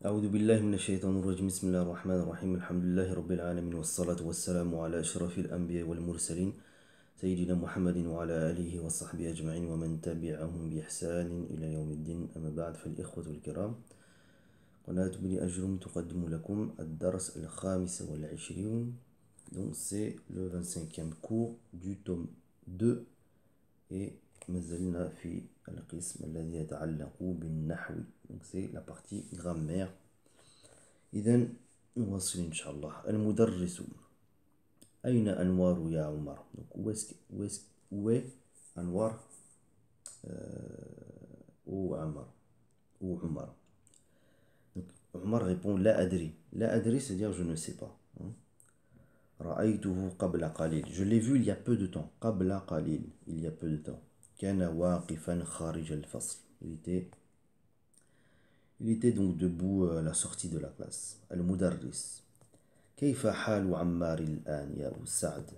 أعوذ بالله من الشيطان الرجيم بسم الله الرحمن الرحيم الحمد لله رب العالمين والصلاة والسلام على أشرف الأنبياء والمرسلين سيدنا محمد وعلى آله وصحبه أجمعين ومن تبعهم بإحسان إلى يوم الدين أما بعد فالإخوة الكرام قناة بني أجرم تقدم لكم الدرس الخامس والعشرين donc c'est le 25e cours du tome 2 et مازلنا في القسم الذي يتعلق بالنحو donc c'est la partie grammaire. إذن نواصل إن شاء الله. المدرس أين أنوار يا عمر donc où est أنوار ou عمر ou عمر donc عمر répond لا أدري. لا أدري c'est-à-dire je ne sais pas. رأيته قبل قليل, je l'ai vu il y a peu de temps. قبل قليل, il y a peu de temps. كان واقفا خارج الفصل, il était donc debout à la sortie de la classe. المدرس كيف حال عمار الآن يا أبو سعد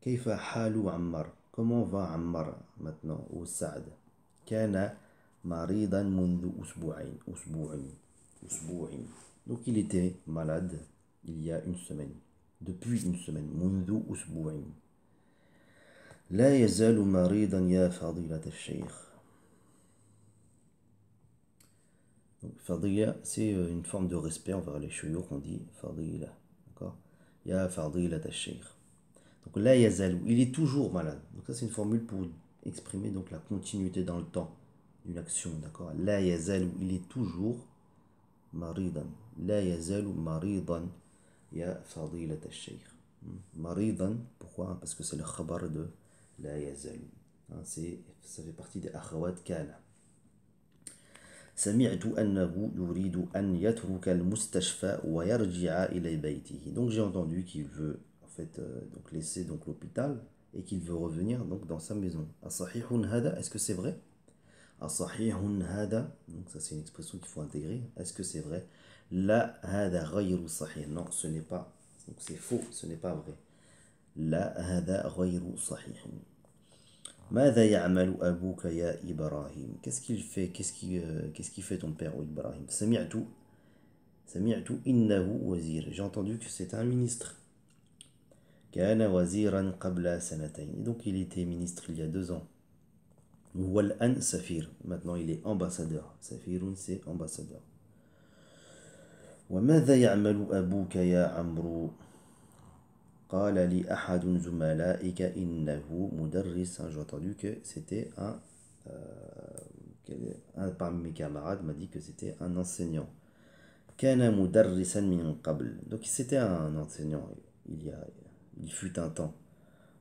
كيف حال عمار comment va عمار maintenant أبو سعد كان مريضا منذ أسبوعين donc il était malade il y a une semaine depuis une semaine منذ أسبوعين لا يزال مريضا يا فضيلة الشيخ. Fadila, c'est une forme de respect envers les chouyours qu'on dit Fadila. D'accord? Ya Fadila al-Sheikh. Donc la yazalou, il est toujours malade. Donc ça c'est une formule pour exprimer donc la continuité dans le temps d'une action. D'accord? La yazalou, il est toujours maridan. La yazalou maridan ya Fadila al-Sheikh. Maridan, pourquoi? Parce que c'est le khabar de la yazalou. Ça fait partie des akhawat kana. سمعت أنه يريد أن يترك المستشفى ويرجع إلى بيته. Donc j'ai entendu qu'il veut en fait donc laisser donc l'hôpital et qu'il veut revenir donc dans sa maison. أصحيح هذا, est-ce que c'est vrai? أصحيح هذا, donc ça c'est une expression qu'il faut intégrer. Est-ce que c'est vrai? لا هذا غير صحيح, non ce n'est pas, donc c'est faux, ce n'est pas vrai. لا هذا غير صحيح. ماذا يعمل أبوك يا إبراهيم? Qu'est-ce qu'il fait? Qu'est-ce qu'il fait ton père, Ibrahim? سمعت إنه وزير. J'ai entendu que c'est un ministre. كان وزيرا قبل سنتين. Donc il était ministre il y a 2 ans. هو الآن سفير. Maintenant il est ambassadeur. سفير c'est ambassadeur. وماذا يعمل أبوك يا عمرو؟ قال لي أحد زملائك إنه مدرس. J'ai entendu que c'était un parmi mes camarades m'a dit que c'était un enseignant. كان مدرسا من قبل. Donc c'était un enseignant il fut un temps.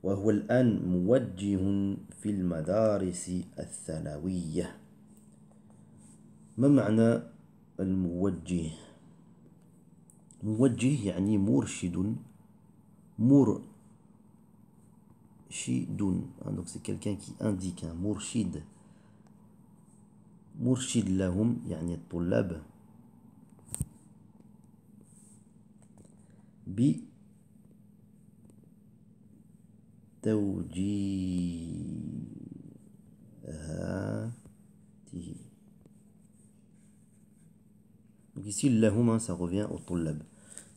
وهو الآن موجه في المدارس الثانوية. ما معنى الموجه؟ موجه يعني مرشد. مرشد, donc c'est quelqu'un qui indique, un مرشد. مرشد لهم يعني الطلاب بتوجيهاته. Donc ici لهم ça revient au طلاب.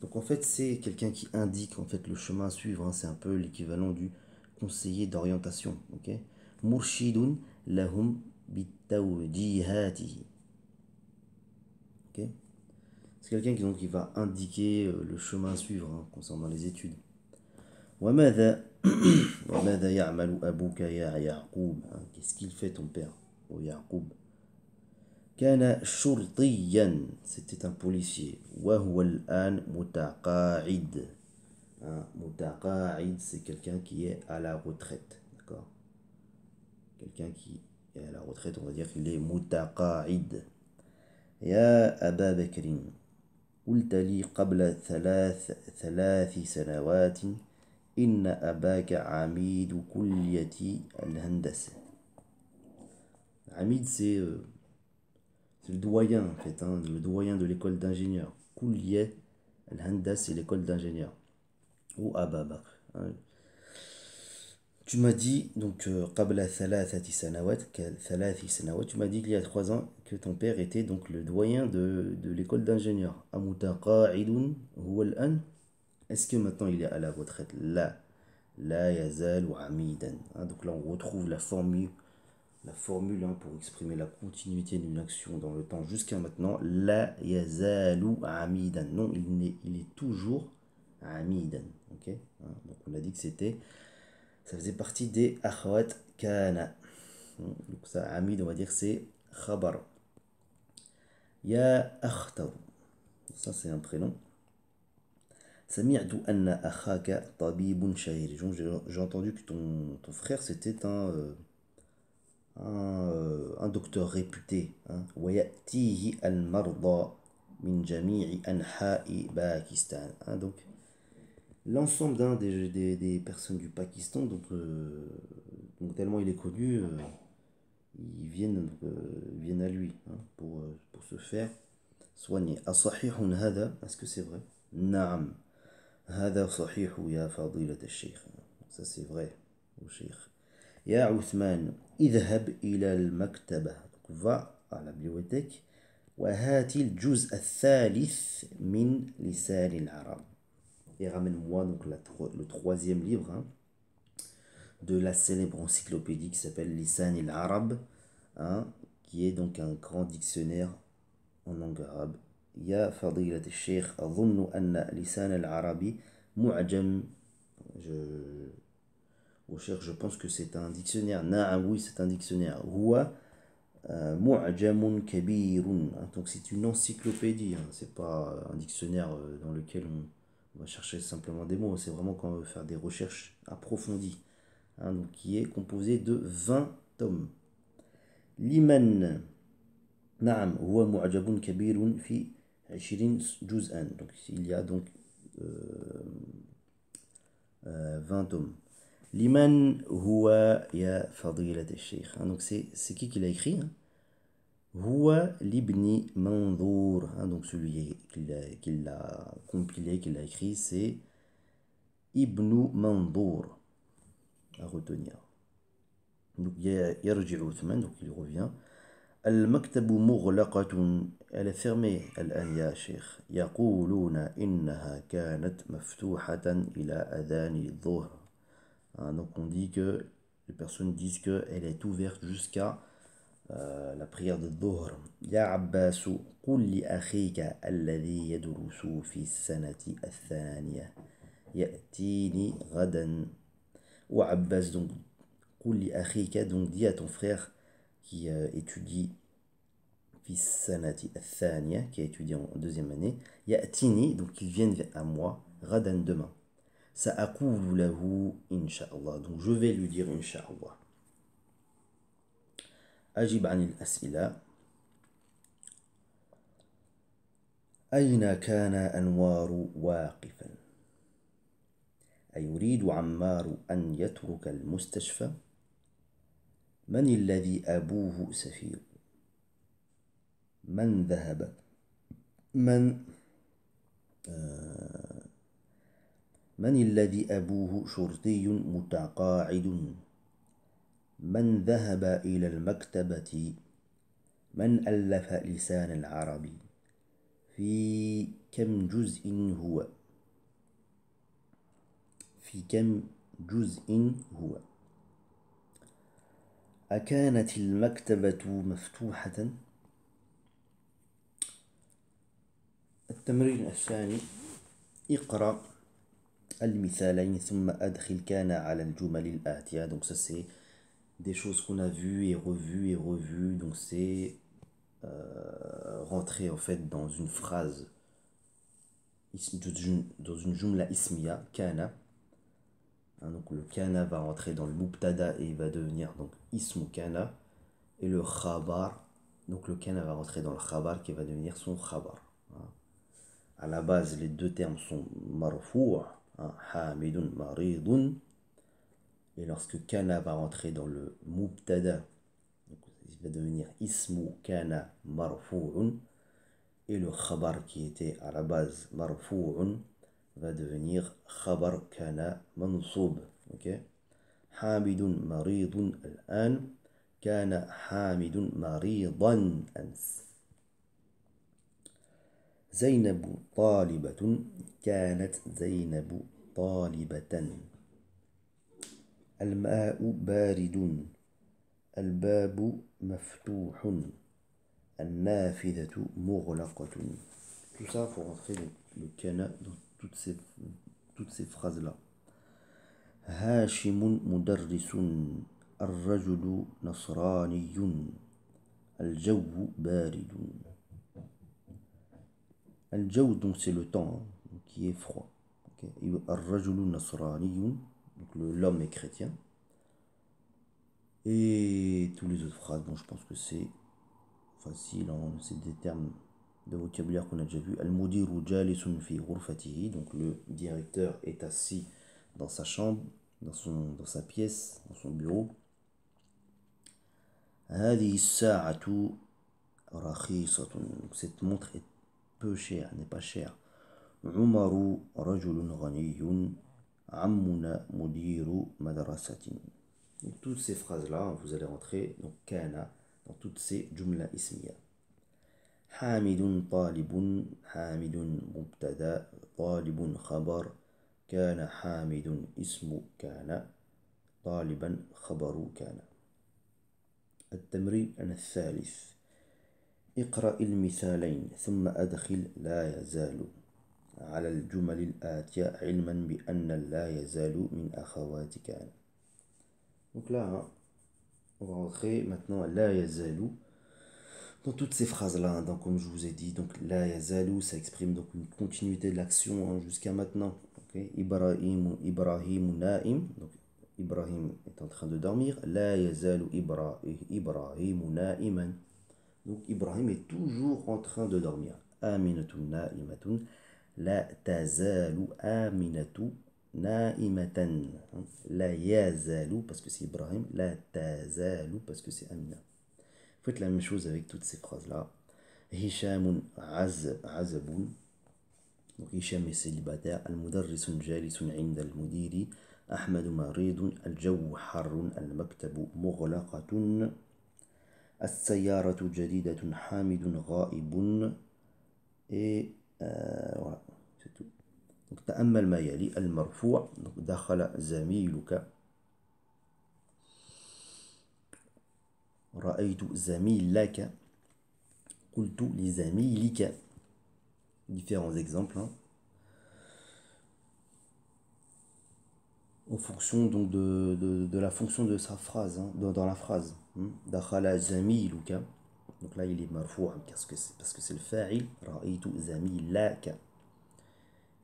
Donc en fait c'est quelqu'un qui indique en fait le chemin à suivre, c'est un peu l'équivalent du conseiller d'orientation. Ok? مرشد لهم بتوجيهاته. Ok? C'est quelqu'un qui va indiquer le chemin à suivre concernant les études. وماذا يعمل أبوك يا يعقوب? Qu'est-ce qu'il fait ton père, oh يعقوب؟ كان شرطيا, c'était un policier. وهو الآن متقاعد. متقاعد, c'est quelqu'un qui est à la retraite. D'accord? Quelqu'un qui est à la retraite, on va dire qu'il est متقاعد. يا أبا بكر قلت لي قبل ثلاث سنوات إن أباك عميد كلية الهندسة. عميد c'est le doyen en fait, le doyen de l'école d'ingénieurs. كلية الهندسة c'est l'école d'ingénieurs. Ou Abba Bakr. Tu m'as dit, donc, قبل ثلاثة سنوات, ثلاث سنوات, tu m'as dit qu'il y a 3 ans que ton père était donc le doyen de l'école d'ingénieur. أمتقاعد هو الآن? Est-ce que maintenant il est à la retraite? Là, la yazal ou amidan. Hein, donc là, on retrouve la formule hein, pour exprimer la continuité d'une action dans le temps jusqu'à maintenant. La yazal ou amidan. Non, il est toujours amidan. Ok. Hein, donc on a dit que ça faisait partie des akhwat kana. Donc ça, amid, on va dire c'est khabar. Ya akhtar. Ça c'est un prénom. سمعت أن أخاك طبيب شهير. J'ai entendu que ton frère c'était un docteur réputé. Hein. ويأتيه المرضى من جميع أنحاء باكستان. Hein, donc l'ensemble des personnes du Pakistan, donc tellement il est connu, viennent à lui hein, pour se faire soigner. أصحيح هذا? Est-ce que c'est vrai? نعم. هذا صحيح يا فضيلة الشيخ. Ça c'est vrai, au cheikh. يا عثمان اذهب إلى المكتبة. Donc, va à la bibliothèque. وهات الجزء الثالث من لسان العرب. Et ramène-moi donc le troisième livre hein, de la célèbre encyclopédie qui s'appelle Lisan al-Arab, hein, qui est donc un grand dictionnaire en langue arabe. Ya fadilat al-sheikh, أظن أن لسان العربي معجم. Au cheikh, je pense que c'est un dictionnaire. Na'am, oui, c'est un dictionnaire. Huwa mu'jamun kabirun. Donc c'est une encyclopédie, hein, c'est pas un dictionnaire dans lequel on va chercher simplement des mots, c'est vraiment quand on veut faire des recherches approfondies, hein, donc qui est composé de 20 tomes. Liman, na'am, huwa mu'jabun kabirun fi 20 juz'an. Donc il y a donc 20 tomes. Liman huwa ya fadilat al-sheikh. Donc c'est qui l'a écrit hein? Huwa libni Manzour. Hein, donc celui qui l'a compilé, qui l'a écrit, c'est Ibn Manzour. À retenir. Donc yarji Uthman, donc il revient. المكتب مغلقة. Elle est fermée الآن يا شيخ. يقولون إنها كانت مفتوحة إلى أذان الظهر. Donc on dit que les personnes disent qu'elle est ouverte jusqu'à la prière de Dhuhr. يا عباس قل لأخيك الذي يدرس في السنة الثانية يأتيني غدا. Ou Abbas, donc قل لأخيك, donc dis à ton frère qui étudie في السنة الثانية, qui a étudié en deuxième année, يأتيني, donc qu'il vienne à moi, غدا, demain. سأقول له إن شاء الله, donc je vais lui dire إن شاء الله. أجب عن الأسئلة. أين كان أنوار واقفا؟ أيريد عمار أن يترك المستشفى؟ من الذي أبوه سفير؟ من ذهب؟ من الذي أبوه شرطي متقاعد؟ من ذهب إلى المكتبة؟ من ألف لسان العربي؟ في كم جزء هو؟ في كم جزء هو؟ أكانت المكتبة مفتوحة؟ التمرين الثاني. اقرأ المثالين ثم أدخل كان على الجمل الآتية. Donc ça c'est des choses qu'on a vues et revues. Donc c'est rentrer en fait dans une phrase, dans une jumla ismiya, kana. Donc le kana va rentrer dans le mubtada et il va devenir donc ismu kana. Et le khabar, donc le kana va rentrer dans le khabar qui va devenir son khabar. À la base, les deux termes sont marfou', hamidun maridun. Et lorsque kana va rentrer dans le mubtada, il va devenir ismu kana marfu'un. Et le khabar qui était à la base marfu'un va devenir khabar kana mansoub. Okay? حامد مريض الآن كان حامد مريضا أمس زينب طالبة كانت زينب طالبة الماء بارد الباب مفتوح النافذة مغلقة. Tout ça, il faut rentrer le kana dans toutes ces phrases-là. هاشم مدرس الرجل نصراني الجو بارد. الجو, donc c'est le temps qui est froid. الرجل نصراني, donc l'homme est chrétien. Et tous les autres phrases, bon je pense que c'est facile, hein, c'est des termes de vocabulaire qu'on a déjà vu. Al-mudiru jalisun fi ghurfatihi, donc le directeur est assis dans sa chambre, dans sa pièce, dans son bureau. هذه الساعة رخيصة, cette montre est peu chère, n'est pas chère. عمر رجل غني عمنا مدير مدرسة. Donc, toutes ces phrases-là, vous allez rentrer donc kana dans toutes ces jumla ismiya. حامد طالب حامد مبتدا طالب خبر كان حامد اسم كان طالبا خبر كان. التمرين الثالث اقرأ المثالين ثم أدخل لا يزال على الجمل الآتية علما بأن لا يزال من أخوات كان. Donc là, on va rentrer maintenant à la yazalu dans toutes ces phrases-là. Hein, donc, comme je vous ai dit, donc la yazalu, ça exprime donc une continuité de l'action, hein, jusqu'à maintenant. Okay? Ibrahim na'im, donc Ibrahim est en train de dormir. La yazalu Ibrahim na'iman. Donc Ibrahim est toujours en train de dormir. Aminatun na'imatun. La tazalu aminatu naimatan. La yazalu parce que c'est Ibrahim. La tazalu parce que c'est Amina. Faites la même chose avec toutes ces phrases-là. Hishamun azabun. Donc Hisham est célibataire. Al-mudarrisun jalisun inda al-mudiri. Ahmad maridun. Al-jawu harrun. Al-maktabu mughlaqatun. السيارة جديدة حامد غائب. Et voilà, c'est tout. Donc تأمل ما يلي. المرفوع دخل زميلك رأيت زميلك قلت لزميلك. Différents exemples, hein. En fonction donc de la fonction de sa phrase, hein, dans la phrase. دخل زميلك, donc là il est marfou' parce que c'est le fa'il. رأيت زميلك.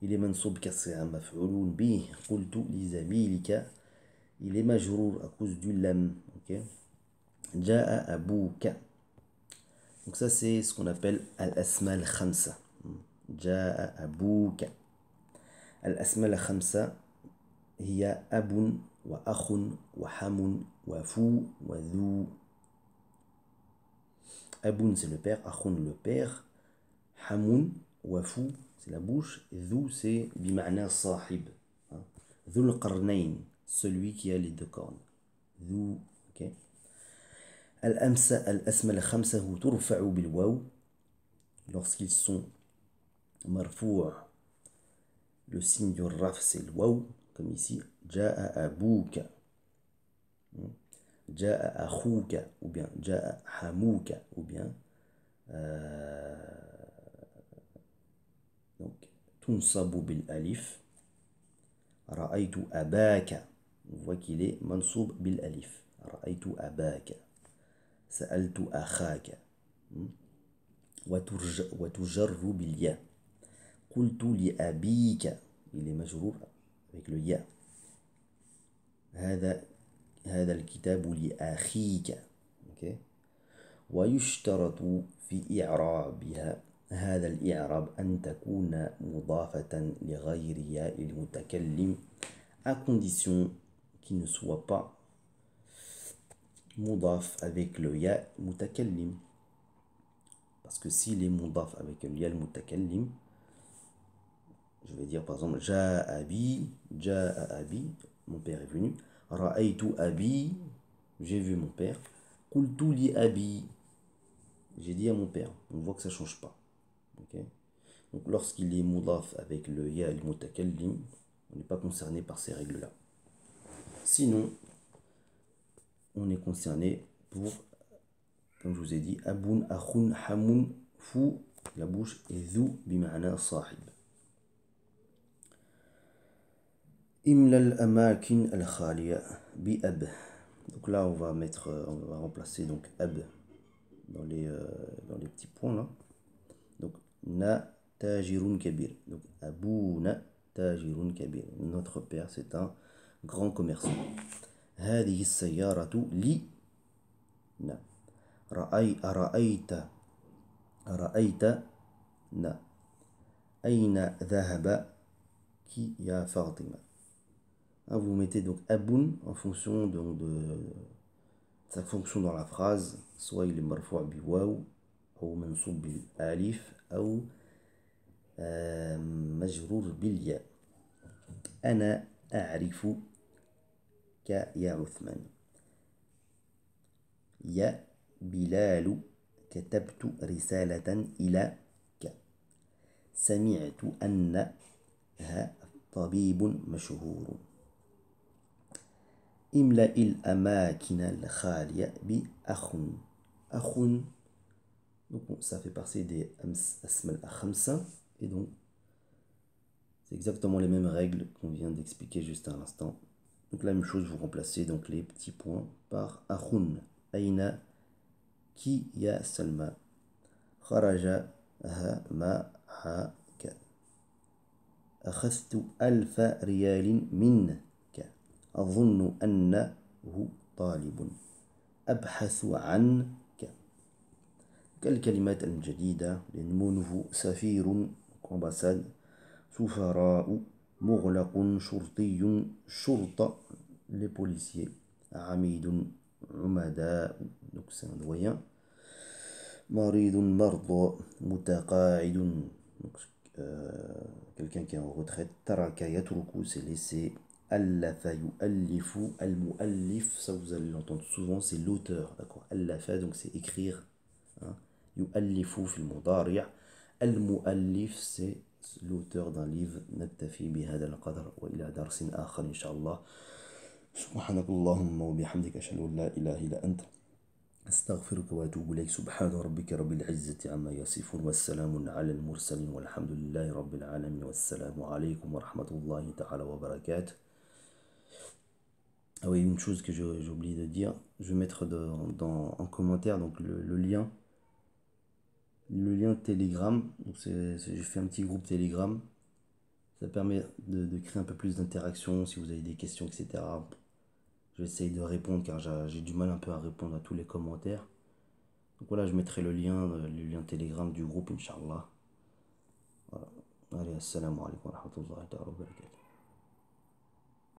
Il est mansoub car c'est un maf'oul bih. قلت لزميلك. Il est majrour à cause du lam. Okay. جاء أبوك. Donc ça c'est ce qu'on appelle al-asma al-khamsa. جاء أبوك. الأسماء الخمسة هي أب وأخ وحم وفو وذو. أب c'est le père, أخ le père, حم وفو c'est la bouche, ذو c'est بمعنى صاحب. ذو القرنين, celui qui a les deux cornes. ذو, ok. الأسماء الخمسة ترفع بالواو lorsqu'ils sont marfou'. Le signe du raf c'est le waw, comme ici. جاء أبوك. جاء أخوك, ou bien جاء حموك, ou bien donc تنصب بالألف. رأيت أباك. On voit qu'il est mansoub بالألف. رأيت أباك. سألت أخاك. وتجر بالياء. قلت لأبيك. Il est majrour avec le ya. هذا الكتاب لأخيك. Okay. ويشترط في إعرابها هذا الإعراب أن تكون مضافة لغير ياء المتكلم à condition qu'il ne soit pas مضاف avec le ya mutakallim. Parce que s'il est mudaf avec le ya mutakallim, je vais dire par exemple Ja'a abi, mon père est venu. Ra'aytu abi, j'ai vu mon père. Qultu li abi, j'ai dit à mon père. On voit que ça ne change pas. Okay. Donc lorsqu'il est moudaf avec le ya al-mutakallim, on n'est pas concerné par ces règles-là. Sinon, on est concerné pour, comme je vous ai dit, aboun, akhun, hamoun, fou, la bouche, et zou, bima'ana sahib. Imla al-amakin al-khaliya bi ab. Donc là, on va remplacer donc ab dans les petits points là. Donc na tajirun kabir. Donc abouna tajirun kabir. Notre père, c'est un grand commerçant. هذه السيارة لي. نا. أرأيت نا. أين ذهب qui ya Fatima. Vous mettez donc aboun en fonction de sa fonction dans la phrase, soit il est marfou' bi waw ou mansoub bil alif ou majrour bil ya. أنا أعرف يا عثمان. يا بلال كتبت رسالة إليك. سمعت أنها طبيب مشهور. املأ الأماكن الخالية بأخ. أخ, donc ça fait partie des asma al-khamsa, et donc c'est exactement les mêmes règles qu'on vient d'expliquer juste à l'instant. Donc la même chose, vous remplacez donc les petits points par akhun. Aina ki ya Salma. Kharaja ha ma ha ka. Akhadhtu alfa riyal minka. أظن أنه طالب. أبحث عنك. كالكلمات الجديدة لنمو nouveau سفير ambassade سفراء مغلق شرطي شرطة les policiers عميد عمداء donc c'est un doyen مريض مرضى متقاعد donc quelqu'un qui est en retraite ترك يترك c'est laisser Allafa yu'allifu, al-mu'allif, ça vous allez l'entendre souvent, c'est l'auteur, d'accord. Allafa, donc c'est écrire. Hein. Yu'allifu fil mudari'. Al-mu'allif, c'est l'auteur d'un livre. Naktafi bihada al-qadr wa ila darsin akhar, inshallah. سبحانك اللهم وبحمدك أشهد أن لا إله إلا أنت أستغفرك وأتوب إليك. سبحان ربك رب العزة عما يصفون والسلام على المرسلين والحمد لله رب العالمين والسلام عليكم ورحمة الله تعالى وبركاته. Ah oui, une chose que j'ai oublié de dire, je vais mettre en commentaire donc le lien Telegram. Donc j'ai fait un petit groupe Telegram. Ça permet de créer un peu plus d'interaction si vous avez des questions, etc. Je vais essayer de répondre car j'ai du mal un peu à répondre à tous les commentaires. Donc voilà, je mettrai le lien Telegram du groupe, Inch'Allah. Voilà. Allez, assalamu alaikum wa rahmatullahi wa barakatuh.